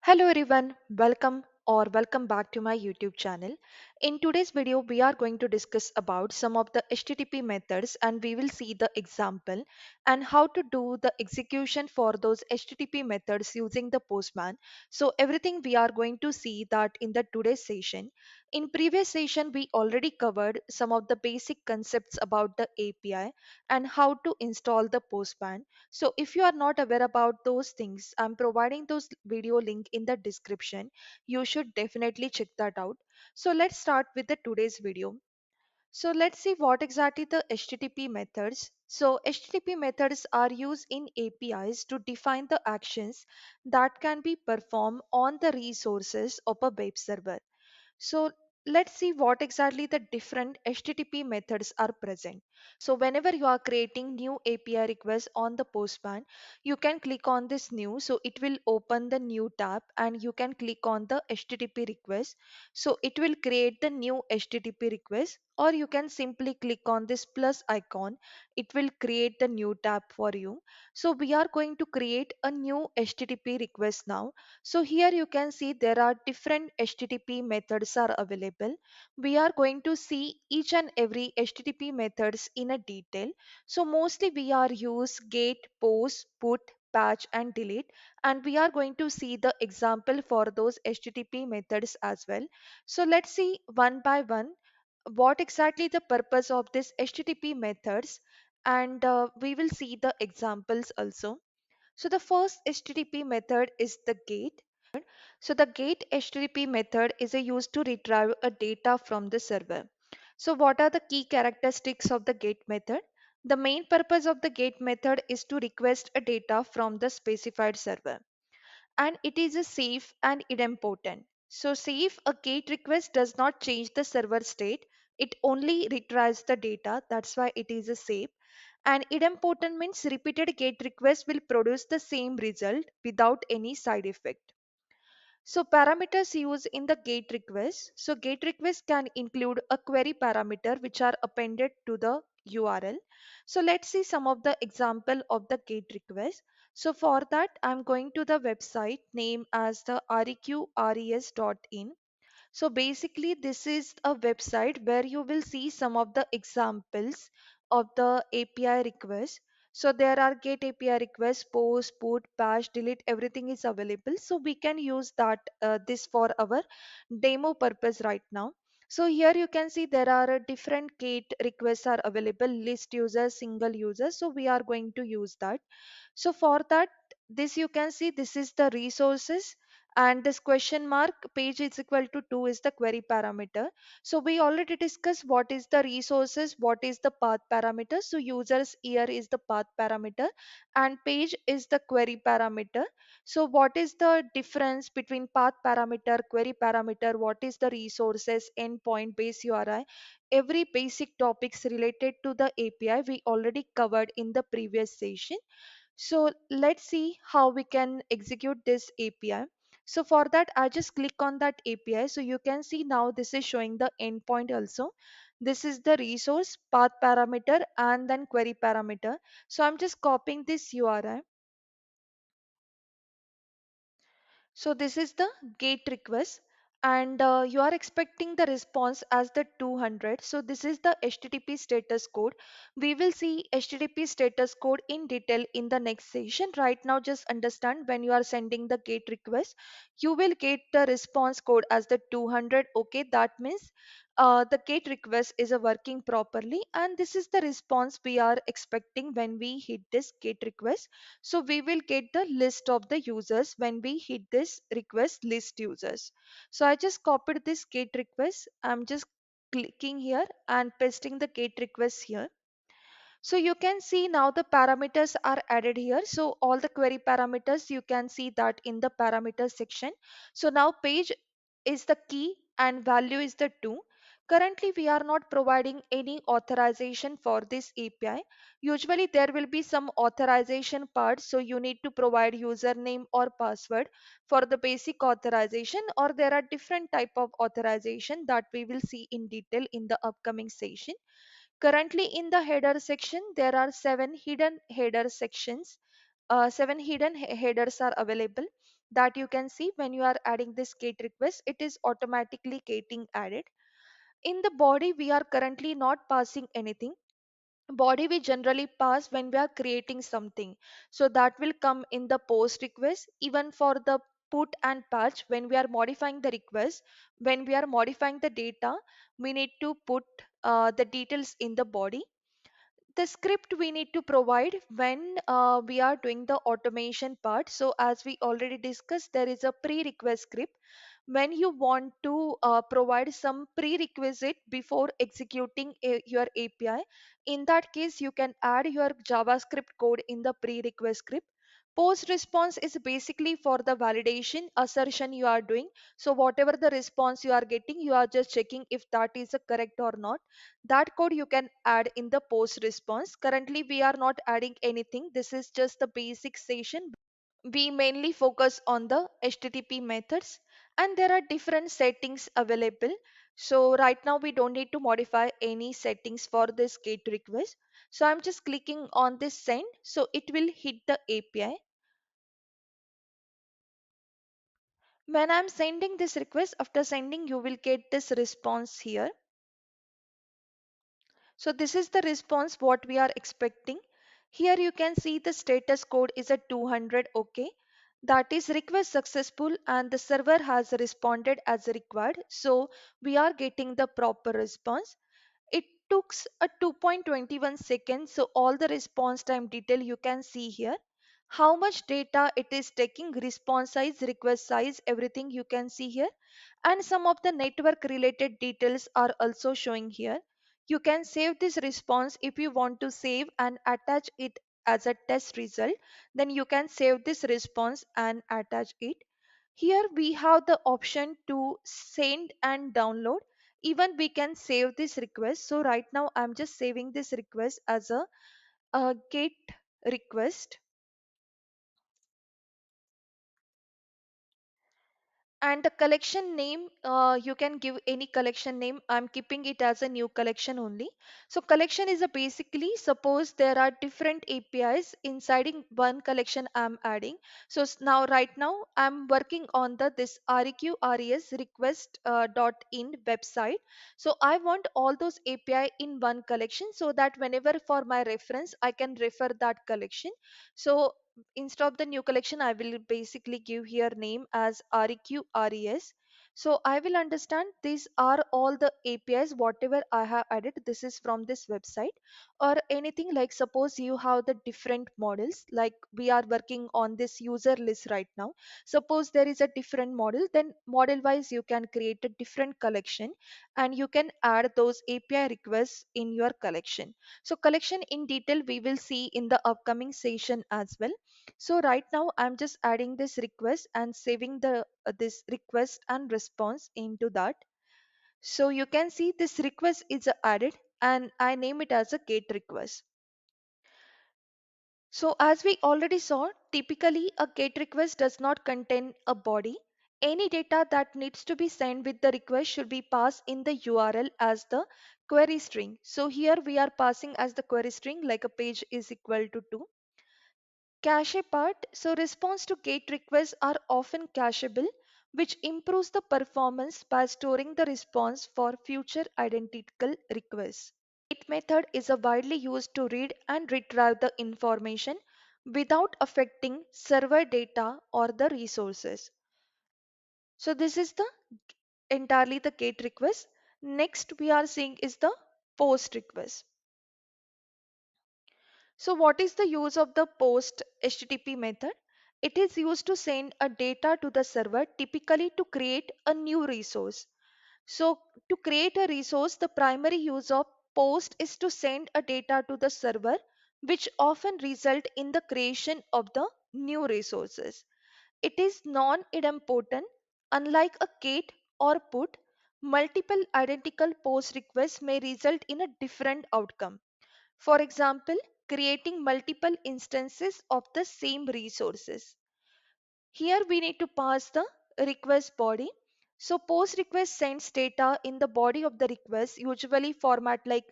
Hello everyone, welcome back to my YouTube channel. In today's video, we are going to discuss about some of the HTTP methods and we will see the example and how to do the execution for those HTTP methods using the Postman. So everything we are going to see that in the today's session. In previous session, we already covered some of the basic concepts about the API and how to install the Postman. So if you are not aware about those things, I'm providing those video link in the description. You should definitely check that out. So let's start with the today's video. So let's see what exactly the HTTP methods. So HTTP methods are used in APIs to define the actions that can be performed on the resources of a web server. So let's see what exactly the different HTTP methods are present. So whenever you are creating new API requests on the Postman, you can click on this new. So it will open the new tab and you can click on the HTTP request. So it will create the new HTTP request, or you can simply click on this plus icon. It will create the new tab for you. So we are going to create a new HTTP request now. So here you can see there are different HTTP methods are available. We are going to see each and every HTTP methods in a detail. So mostly we are use get, post, put, patch and delete, and we are going to see the example for those HTTP methods as well. So let's see one by one what exactly the purpose of this HTTP methods, and we will see the examples also. So the first HTTP method is the GET. So the GET HTTP method is a used to retrieve a data from the server. So what are the key characteristics of the GET method? The main purpose of the GET method is to request a data from the specified server, and it is a safe and idempotent. So safe, a GET request does not change the server state. It only retrieves the data. That's why it is a safe. And idempotent means repeated GET requests will produce the same result without any side effect. So parameters used in the GET request. So GET request can include a query parameter which are appended to the URL. So let's see some of the example of the GET request. So for that, I'm going to the website name as the reqres.in. So basically, this is a website where you will see some of the examples of the API requests. So there are get API requests, post, put, patch, delete, everything is available. So we can use that this for our demo purpose right now. So here you can see there are different gate requests are available, list users, single users. So we are going to use that. So for that, this you can see this is the resources, and this question mark page is equal to 2 is the query parameter. So we already discussed what is the resources, what is the path parameter. So users here is the path parameter and page is the query parameter. So what is the difference between path parameter, query parameter, what is the resources, endpoint, base URI? Every basic topics related to the API we already covered in the previous session. So let's see how we can execute this API. So for that, I just click on that API. So you can see now this is showing the endpoint also. This is the resource, path parameter, and then query parameter. So I'm just copying this URI. So this is the GET request, and you are expecting the response as the 200. So this is the HTTP status code. We will see HTTP status code in detail in the next session. Right now, just understand when you are sending the GET request, you will get the response code as the 200. Okay, that means the GET request is working properly, and this is the response we are expecting when we hit this GET request. So we will get the list of the users when we hit this request list users. So I just copied this GET request. I'm just clicking here and pasting the GET request here. So you can see now the parameters are added here. So all the query parameters, you can see that in the parameters section. So now page is the key and value is the 2. Currently, we are not providing any authorization for this API. Usually there will be some authorization part. So you need to provide username or password for the basic authorization, or there are different type of authorization that we will see in detail in the upcoming session. Currently in the header section, there are seven hidden header sections. Seven hidden headers are available. that you can see when you are adding this get request, it is automatically getting added. In the body, we are currently not passing anything. Body we generally pass when we are creating something, so that will come in the post request. Even for the put and patch, when we are modifying the request, when we are modifying the data, we need to put the details in the body. The script we need to provide when we are doing the automation part. So as we already discussed, there is a pre-request script. When you want to provide some prerequisite before executing your API, in that case you can add your JavaScript code in the pre-request script. Post response is basically for the validation assertion you are doing. So whatever the response you are getting, you are just checking if that is correct or not. That code you can add in the post response. Currently we are not adding anything, this is just the basic session. We mainly focus on the HTTP methods, and there are different settings available. So right now we don't need to modify any settings for this GET request. So I'm just clicking on this send, so it will hit the API. When I'm sending this request, after sending you will get this response here. So this is the response what we are expecting. Here you can see the status code is at 200. Okay, that is request successful and the server has responded as required. So we are getting the proper response. It took a 2.21 seconds. So all the response time detail you can see here. How much data it is taking, response size, request size, everything you can see here. And some of the network related details are also showing here. You can save this response if you want to save and attach it as a test result. Then you can save this response and attach it. Here we have the option to send and download. Even we can save this request. So right now I'm just saving this request as a get request. And the collection name, you can give any collection name. I'm keeping it as a new collection only. So collection is a basically, suppose there are different APIs inside in one collection I'm adding. So now right now I'm working on the this reqres request dot in website. So I want all those API in one collection, so that whenever for my reference I can refer that collection. So instead of the new collection, I will basically give here name as reqres. So I will understand these are all the APIs whatever I have added, this is from this website. Or anything like, suppose you have the different models, like we are working on this user list right now. Suppose there is a different model, then model wise you can create a different collection and you can add those API requests in your collection. So collection in detail we will see in the upcoming session as well. So right now I'm just adding this request and saving the this request and response into that. So you can see this request is added and I name it as a get request. So as we already saw, typically a get request does not contain a body. Any data that needs to be sent with the request should be passed in the URL as the query string. So here we are passing as the query string, like a page is equal to 2. Cache part. So response to GET requests are often cacheable, which improves the performance by storing the response for future identical requests. GET method is a widely used to read and retrieve the information without affecting server data or the resources. So this is the entirely the GET request. Next we are seeing is the POST request. So what is the use of the POST HTTP method? It is used to send a data to the server, typically to create a new resource. So to create a resource, the primary use of POST is to send a data to the server, which often result in the creation of the new resources. It is non-idempotent. Unlike a get or put, multiple identical POST requests may result in a different outcome. For example, creating multiple instances of the same resources. Here we need to pass the request body. So post request sends data in the body of the request, usually format like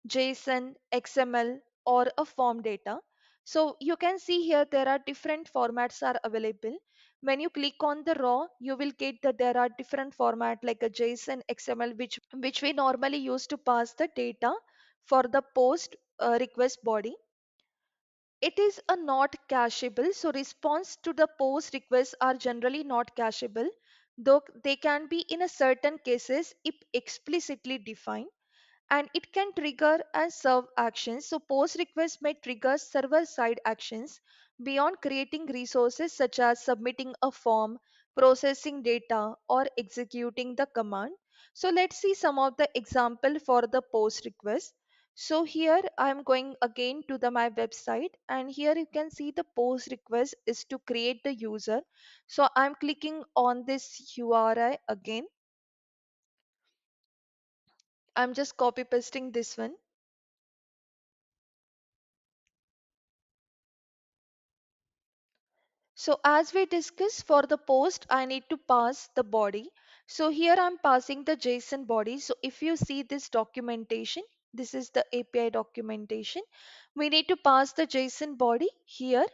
JSON, XML, or a form data. So you can see here there are different formats are available. When you click on the raw, you will get that there are different format like a JSON, XML, which we normally use to pass the data for the post request body. It is a not cacheable, so response to the post requests are generally not cacheable, though they can be in a certain cases if explicitly defined, and it can trigger and serve actions. So post requests may trigger server side actions beyond creating resources such as submitting a form, processing data, or executing the command. So let's see some of the example for the post request. So here I'm going again to the my website, and here you can see the post request is to create the user. So I'm clicking on this URI again. I'm just copy pasting this one. So as we discussed for the post, I need to pass the body. So here I'm passing the JSON body. So if you see this documentation, this is the API documentation. We need to pass the JSON body here.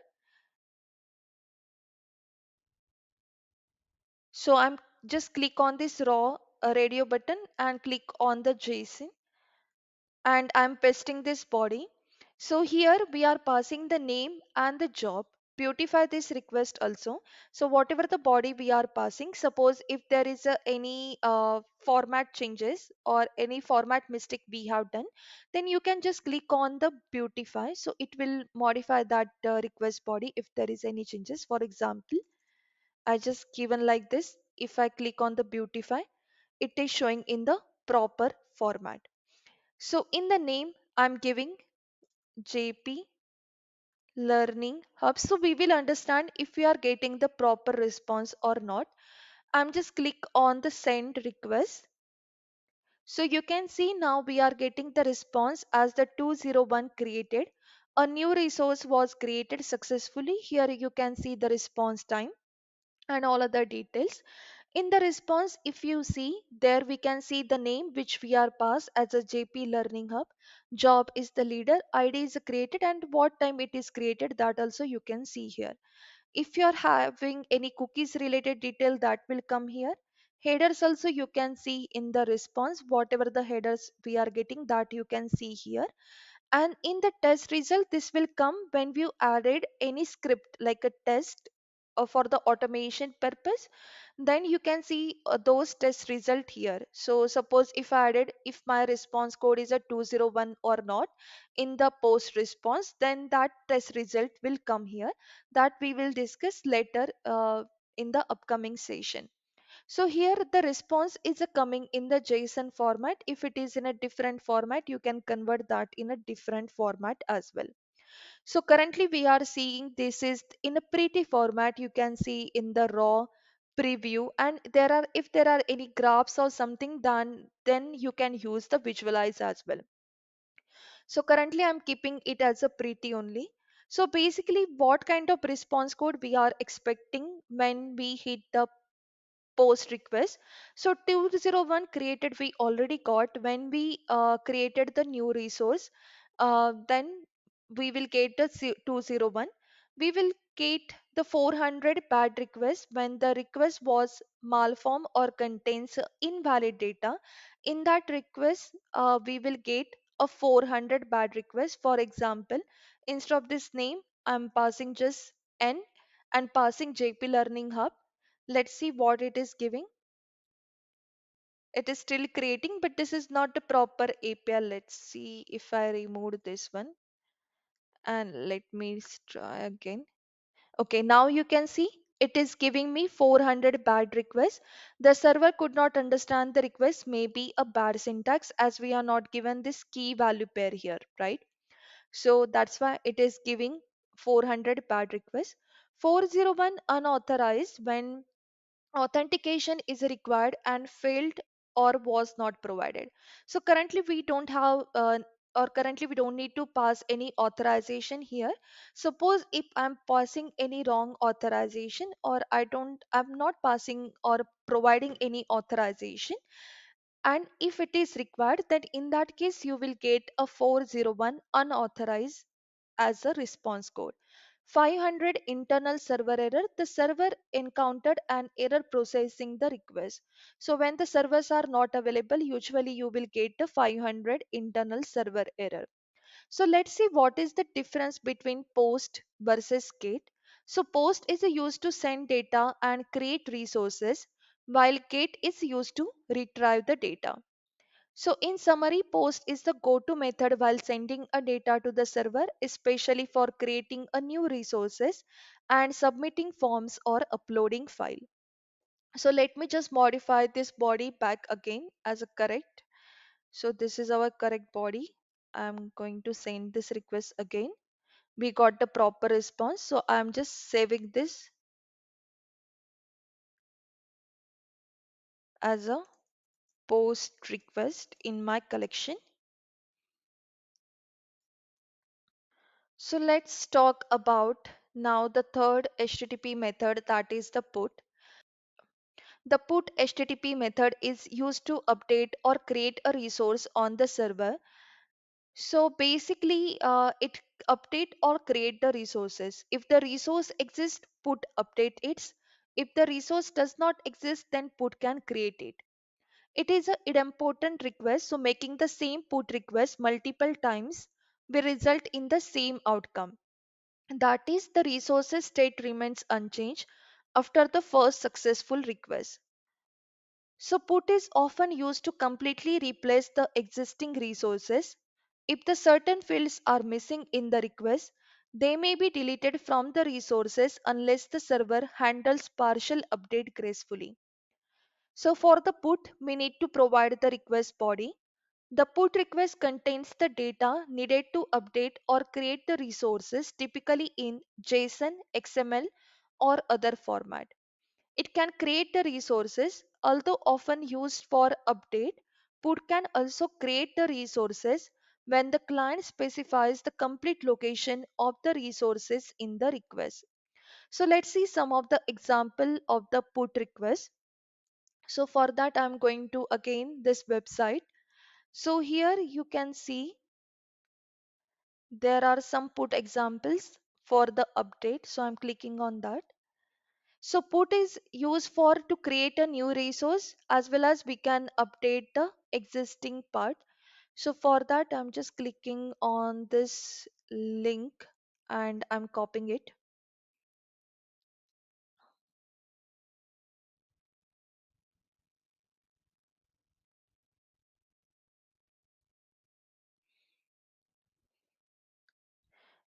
So I'm just click on this raw radio button and click on the JSON, and I'm pasting this body. So here we are passing the name and the job. Beautify this request also. So whatever the body we are passing, suppose if there is any format changes or any format mistake we have done, then you can just click on the beautify. So it will modify that request body if there is any changes. For example, I just given like this. If I click on the beautify, it is showing in the proper format. So in the name, I'm giving JP Learning Hub. So we will understand if we are getting the proper response or not. I'm just click on the send request. So you can see now we are getting the response as the 201 created. A new resource was created successfully. Here you can see the response time and all other details. In the response, if you see there, we can see the name which we are passed as a JP Learning Hub. Job is the leader, ID is created, and what time it is created, that also you can see here. If you are having any cookies related detail, that will come here. Headers also you can see in the response, whatever the headers we are getting, that you can see here. And in the test result, this will come when you added any script like a test for the automation purpose. Then you can see those test result here. So suppose if I added, if my response code is a 201 or not in the post response, then that test result will come here, that we will discuss later in the upcoming session. So here the response is a coming in the JSON format. If it is in a different format, you can convert that in a different format as well. So currently we are seeing this is in a pretty format. You can see in the raw preview, and there are, if there are any graphs or something, then you can use the visualize as well. So currently I'm keeping it as a pretty only. So basically what kind of response code we are expecting when we hit the post request. So 201 created we already got when we created the new resource. Then we will get the 201. We will get the 400 bad request when the request was malform or contains invalid data. In that request, we will get a 400 bad request. For example, instead of this name, I'm passing just N and passing JP Learning Hub. Let's see what it is giving. It is still creating, but this is not the proper API. Let's see if I remove this one and let me try again. Okay, now you can see it is giving me 400 bad requests. The server could not understand the request, maybe a bad syntax, as we are not given this key value pair here, right? So that's why it is giving 400 bad requests. 401 unauthorized when authentication is required and failed or was not provided. So currently we don't have or currently we don't need to pass any authorization here. Suppose if I'm passing any wrong authorization, or I'm not passing or providing any authorization, and if it is required, then in that case you will get a 401 unauthorized as a response code. 500 internal server error, the server encountered an error processing the request. So when the servers are not available, usually you will get the 500 internal server error. So let's see what is the difference between post versus get. So post is used to send data and create resources, while get is used to retrieve the data. So in summary, post is the go-to method while sending a data to the server, especially for creating a new resources and submitting forms or uploading file. So let me just modify this body back again as a correct. So this is our correct body. I'm going to send this request again. We got the proper response. So I'm just saving this as a post request in my collection. So let's talk about now the third HTTP method, that is the put. The put HTTP method is used to update or create a resource on the server. So basically, it update or create the resources. If the resource exists, put update it. If the resource does not exist, then put can create it. It is a idempotent request, so making the same put request multiple times will result in the same outcome. That is, the resources state remains unchanged after the first successful request. So put is often used to completely replace the existing resources. If the certain fields are missing in the request, they may be deleted from the resources unless the server handles partial update gracefully. So for the put, we need to provide the request body. The put request contains the data needed to update or create the resources, typically in JSON, XML, or other format. It can create the resources, although often used for update. Put can also create the resources when the client specifies the complete location of the resources in the request. So let's see some of the example of the put request. So for that, I'm going to again this website. So here you can see there are some put examples for the update. So I'm clicking on that. So put is used for to create a new resource as well as we can update the existing part. So for that, I'm just clicking on this link and I'm copying it.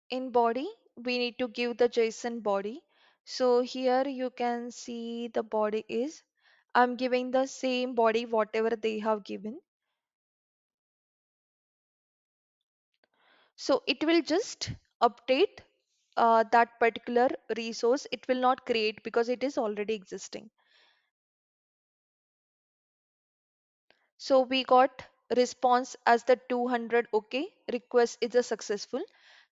In body, we need to give the JSON body. So here you can see the body is, I'm giving the same body whatever they have given. So it will just update that particular resource. It will not create because it is already existing. So we got response as the 200. Okay, request is a successful.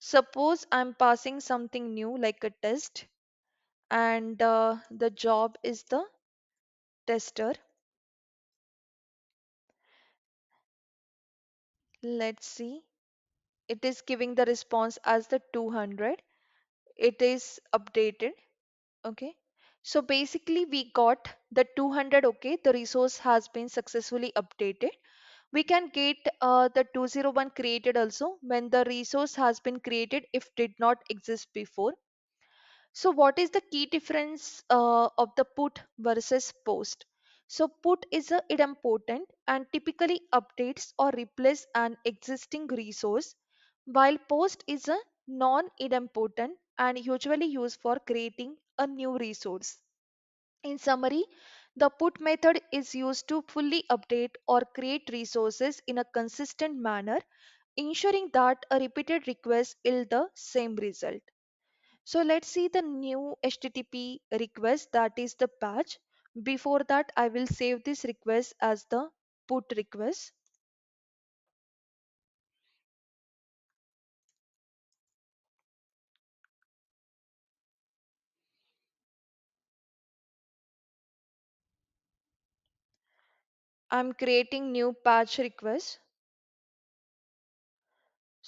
Suppose I'm passing something new like a test, and the job is the tester. Let's see. It is giving the response as the 200. It is updated. Okay. So basically we got the 200. Okay. The resource has been successfully updated. We can get the 201 created also when the resource has been created if did not exist before. So what is the key difference of the put versus post? So put is a idempotent and typically updates or replace an existing resource, while post is a non-idempotent and usually used for creating a new resource. In summary, the put method is used to fully update or create resources in a consistent manner, ensuring that a repeated request yield the same result. So let's see the new HTTP request, that is the patch. Before that, I will save this request as the put request. I'm creating new patch request.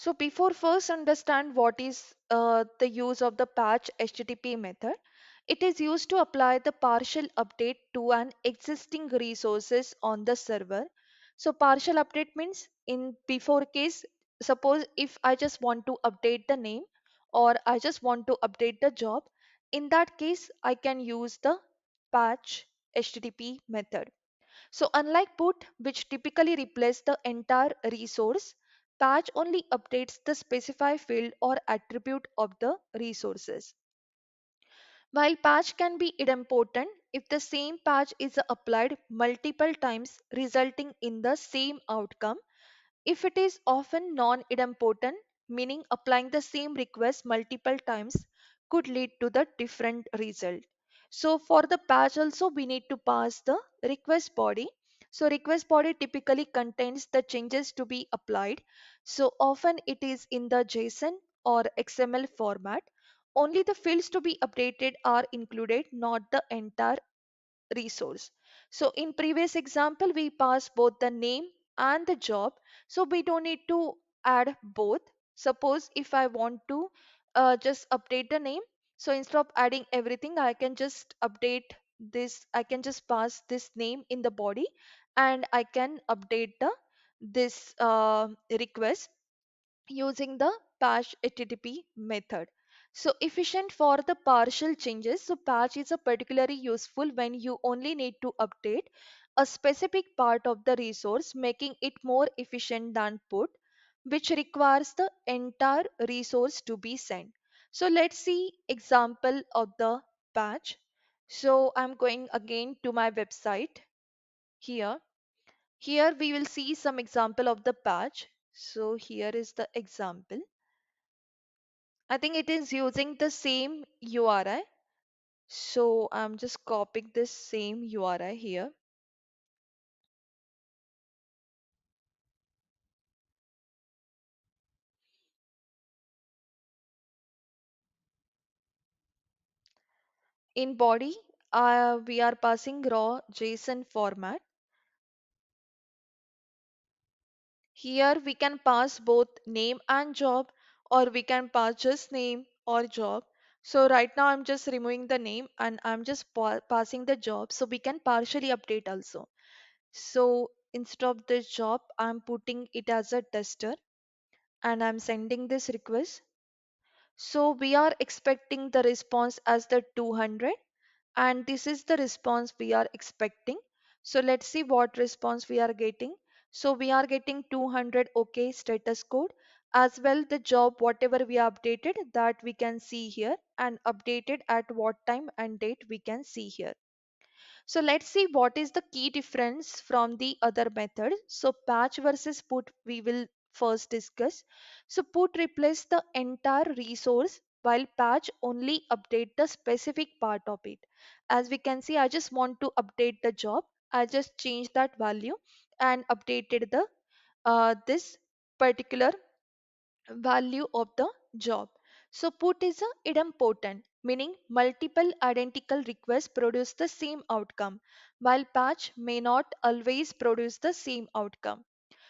So before first understand what is the use of the patch HTTP method, it is used to apply the partial update to an existing resources on the server. So partial update means in before case, suppose if I just want to update the name or I just want to update the job, in that case I can use the patch HTTP method. So unlike put, which typically replace the entire resource, patch only updates the specified field or attribute of the resources. While patch can be idempotent if the same patch is applied multiple times resulting in the same outcome, if it is often non-idempotent, meaning applying the same request multiple times could lead to the different result. So for the patch also we need to pass the request body. So request body typically contains the changes to be applied. So often it is in the JSON or XML format. Only the fields to be updated are included, not the entire resource. So in previous example, we pass both the name and the job. So we don't need to add both. Suppose if I want to just update the name. So instead of adding everything, I can just update this. I can just pass this name in the body and I can update the this request using the patch HTTP method. So efficient for the partial changes. So patch is a particularly useful when you only need to update a specific part of the resource, making it more efficient than put, which requires the entire resource to be sent. So let's see example of the patch. So I'm going again to my website here. Here we will see some example of the patch. So here is the example. I think it is using the same URI. So I'm just copying this same URI here. In body, we are passing raw JSON format. Here we can pass both name and job, or we can pass just name or job. So right now I'm just removing the name and I'm just passing the job. So we can partially update also. So instead of this job, I'm putting it as a tester and I'm sending this request. So we are expecting the response as the 200 and this is the response we are expecting. So let's see what response we are getting. So we are getting 200 OK status code as well the job whatever we updated that we can see here and updated at what time and date we can see here. So let's see what is the key difference from the other method. So patch versus put we will first discuss. So put replace the entire resource while patch only update the specific part of it. As we can see, I just want to update the job. I just change that value and updated the this particular value of the job. So put is a idempotent, meaning multiple identical requests produce the same outcome, while patch may not always produce the same outcome.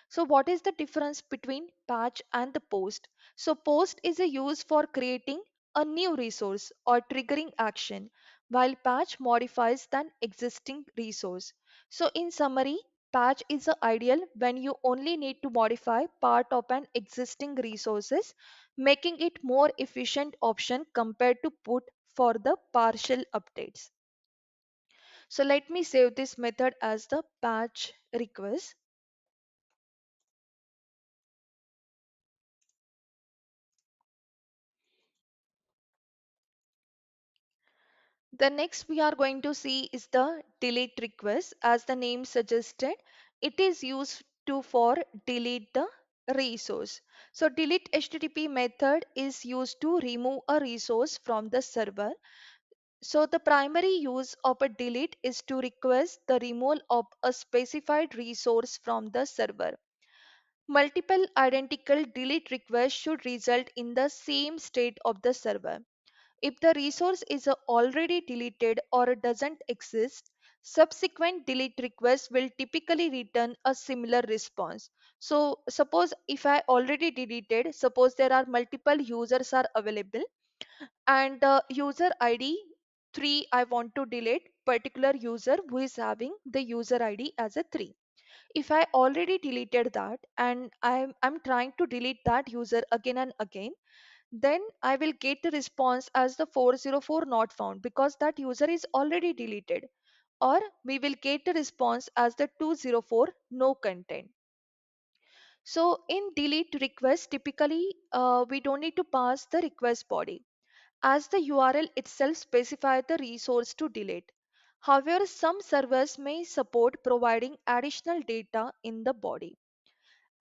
So what is the difference between patch and the post? So post is a use for creating a new resource or triggering action, while patch modifies an existing resource. So in summary, patch is a ideal when you only need to modify part of an existing resources, making it more efficient option compared to put for the partial updates. So let me save this method as the patch request. The next we are going to see is the delete request. As the name suggested, it is used to for delete the resource. So delete HTTP method is used to remove a resource from the server. So the primary use of a delete is to request the removal of a specified resource from the server. Multiple identical delete requests should result in the same state of the server. If the resource is already deleted or doesn't exist, Subsequent delete requests will typically return a similar response. So suppose if I already deleted, suppose there are multiple users are available and user id 3 I want to delete particular user who is having the user id as a 3. If I already deleted that and I'm trying to delete that user again and again, then I will get the response as the 404 not found because that user is already deleted, or we will get the response as the 204 no content. So in delete request, typically we don't need to pass the request body as the URL itself specifies the resource to delete. However, some servers may support providing additional data in the body.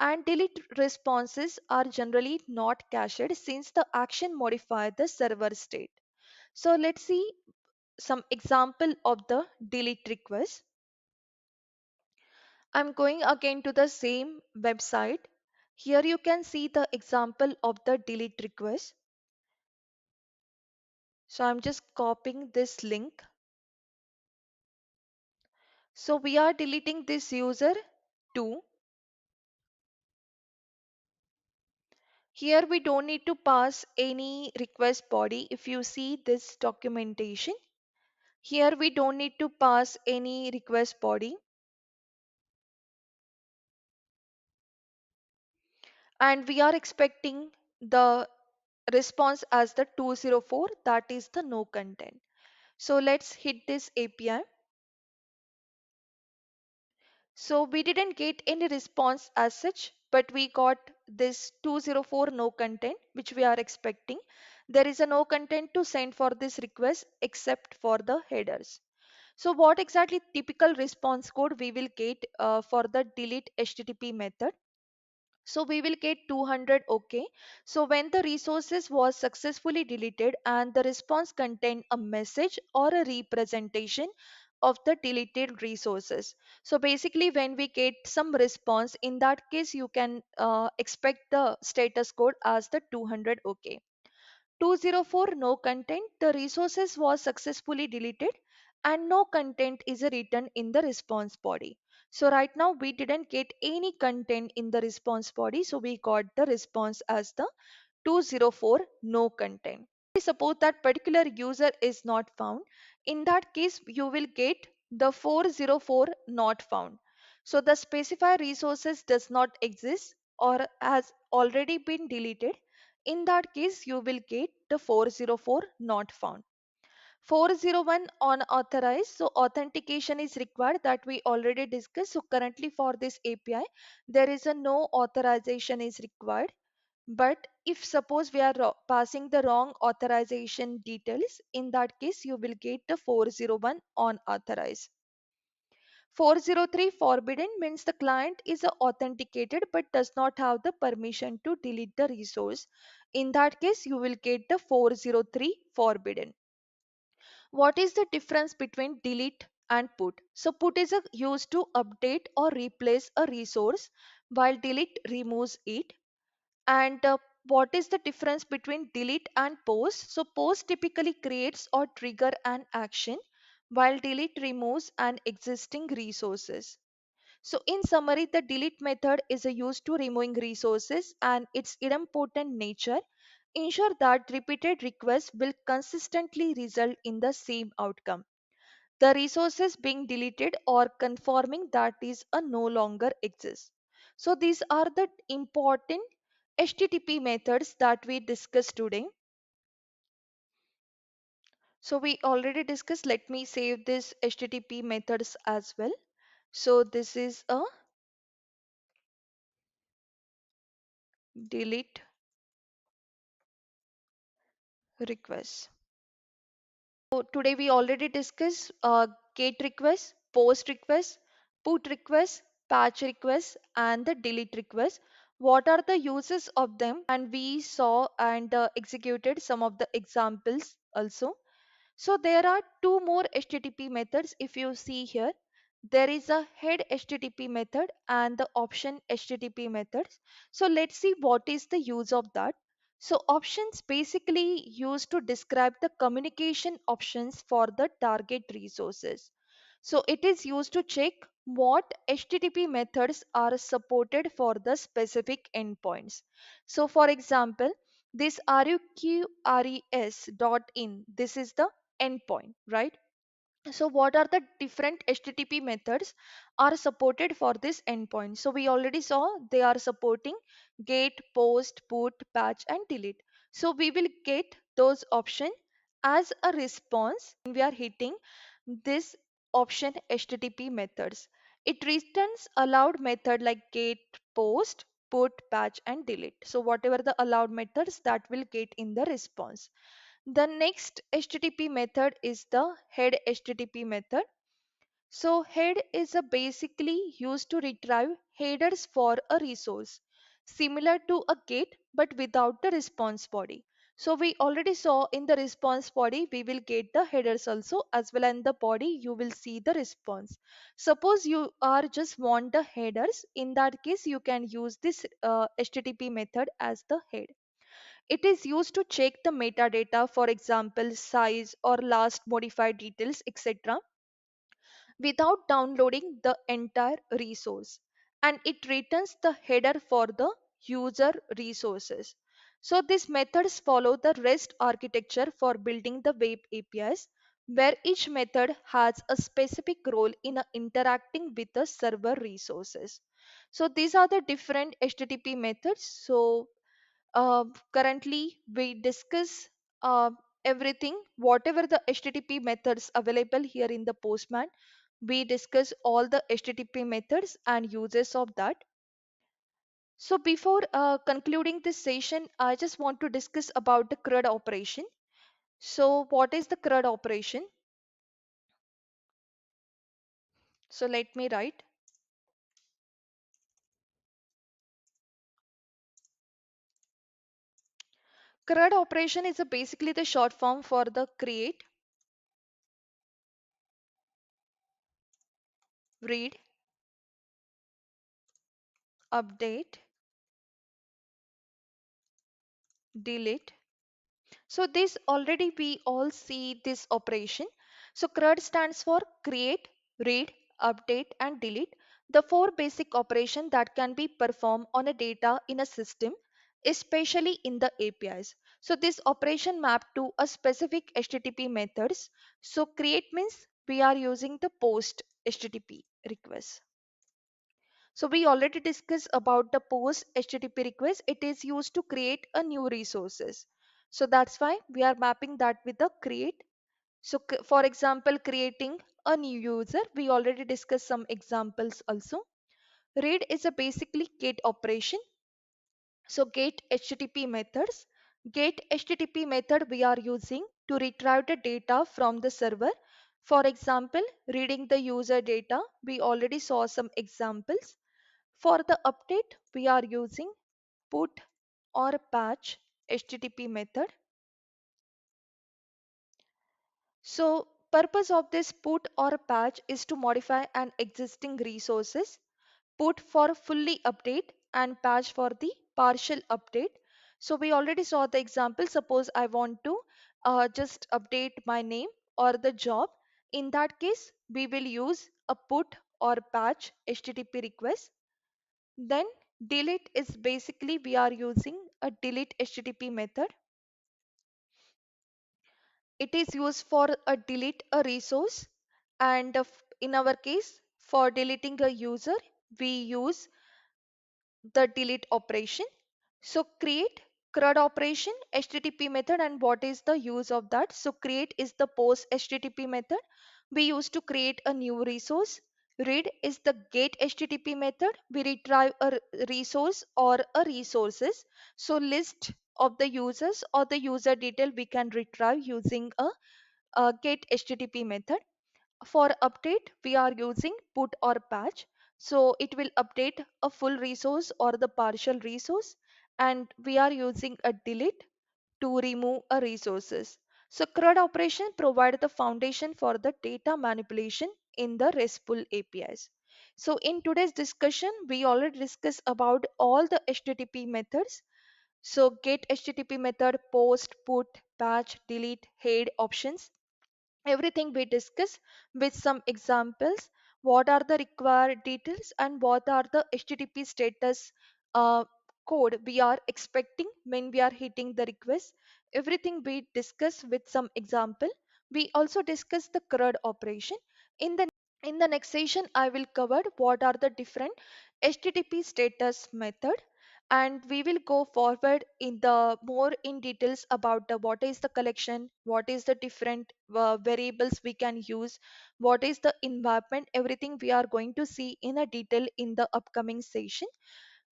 And delete responses are generally not cached since the action modifies the server state. So let's see some example of the delete request. I'm going again to the same website. Here you can see the example of the delete request. So I'm just copying this link. So we are deleting this user 2. Here we don't need to pass any request body. If you see this documentation, here we don't need to pass any request body and we are expecting the response as the 204, that is the no content. So let's hit this API. So we didn't get any response as such, but we got this 204 no content which we are expecting. There is a no content to send for this request except for the headers. So what exactly typical response code we will get for the delete HTTP method? So we will get 200 OK. So when the resources was successfully deleted and the response contained a message or a representation of the deleted resources. So basically when we get some response, in that case you can expect the status code as the 200 OK. 204 no content, the resources was successfully deleted and no content is written in the response body. So right now we didn't get any content in the response body, so we got the response as the 204 no content. Suppose that particular user is not found. In that case you will get the 404 not found. So the specified resources does not exist or has already been deleted. In that case you will get the 404 not found. 401 unauthorized, so authentication is required, that we already discussed. So currently for this API there is a no authorization is required, but if suppose we are passing the wrong authorization details, in that case you will get the 401 unauthorized. 403 forbidden means the client is authenticated but does not have the permission to delete the resource. In that case you will get the 403 forbidden. What is the difference between delete and put? So put is used to update or replace a resource while delete removes it. And what is the difference between delete and post? So post typically creates or trigger an action while delete removes an existing resources. So in summary, the delete method is a used to removing resources and its idempotent nature ensure that repeated requests will consistently result in the same outcome. The resources being deleted or confirming that is a no longer exists. So these are the important HTTP methods that we discussed today. So we already discussed, let me save this HTTP methods as well. So this is a delete request. So today we already discussed get request, post request, put request, patch request, and the delete request. What are the uses of them? And we saw and executed some of the examples also. So there are two more HTTP methods. If you see here, there is a head HTTP method and the option HTTP methods. So let's see what is the use of that. So options basically used to describe the communication options for the target resources. So it is used to check what HTTP methods are supported for the specific endpoints. So for example, this ruqres dot in, this is the endpoint, right? So what are the different HTTP methods are supported for this endpoint? So we already saw they are supporting get, post, put, patch and delete. So we will get those options as a response when we are hitting this option HTTP methods. It returns allowed method like get, post, put, patch and delete. So whatever the allowed methods that will get in the response. The next HTTP method is the head HTTP method. So head is a basically used to retrieve headers for a resource, similar to a get but without the response body. So we already saw in the response body we will get the headers also, as well as in the body you will see the response. Suppose you are just want the headers, in that case you can use this HTTP method as the head. It is used to check the metadata, for example, size or last modified details, etc., without downloading the entire resource. And it returns the header for the user resources. So these methods follow the REST architecture for building the web APIs, where each method has a specific role in interacting with the server resources. So these are the different HTTP methods. So currently we discuss uh, everything whatever the HTTP methods available here in the Postman. We discuss all the HTTP methods and uses of that. So before concluding this session, I just want to discuss about the CRUD operation. So what is the CRUD operation? So let me write. CRUD operation is a basically the short form for the create, read, update, delete. So this already we all see this operation. So CRUD stands for create, read, update and delete. The four basic operation that can be performed on a data in a system, especially in the APIs. So this operation map to a specific HTTP methods. So create means we are using the post HTTP request. So we already discussed about the post HTTP request. It is used to create a new resources. So that's why we are mapping that with the create. So for example, creating a new user, we already discussed some examples also. Read is a basically get operation. So get HTTP methods. Get HTTP method we are using to retrieve the data from the server. For example, reading the user data, we already saw some examples. For the update, we are using put or patch HTTP method. So purpose of this put or patch is to modify an existing resources, put for fully update and patch for the partial update. So we already saw the example. Suppose I want to just update my name or the job. In that case, we will use a put or patch HTTP request. Then delete is basically we are using a delete HTTP method. It is used for a delete a resource, and in our case for deleting a user we use the delete operation. So create CRUD operation HTTP method, and what is the use of that? So create is the post HTTP method we use to create a new resource. Read is the get HTTP method. We retrieve a resource or a resources. So list of the users or the user detail we can retrieve using a get HTTP method. For update, we are using put or patch. So it will update a full resource or the partial resource, and we are using a delete to remove a resources. So CRUD operation provide the foundation for the data manipulation in the RESTful APIs. So in today's discussion, we already discussed about all the HTTP methods. So get HTTP method, post, put, patch, delete, head options. everything we discuss with some examples, what are the required details and what are the http status uh, code we are expecting when we are hitting the request. Everything we discuss with some example. We also discuss the CRUD operation. In the next session, I will cover what are the different HTTP status method, and we will go forward in the more in details about the what is the collection, what is the different variables we can use, what is the environment, everything we are going to see in a detail in the upcoming session.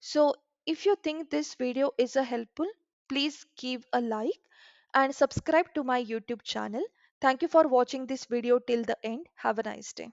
So if you think this video is a helpful, please give a like and subscribe to my YouTube channel. Thank you for watching this video till the end. Have a nice day.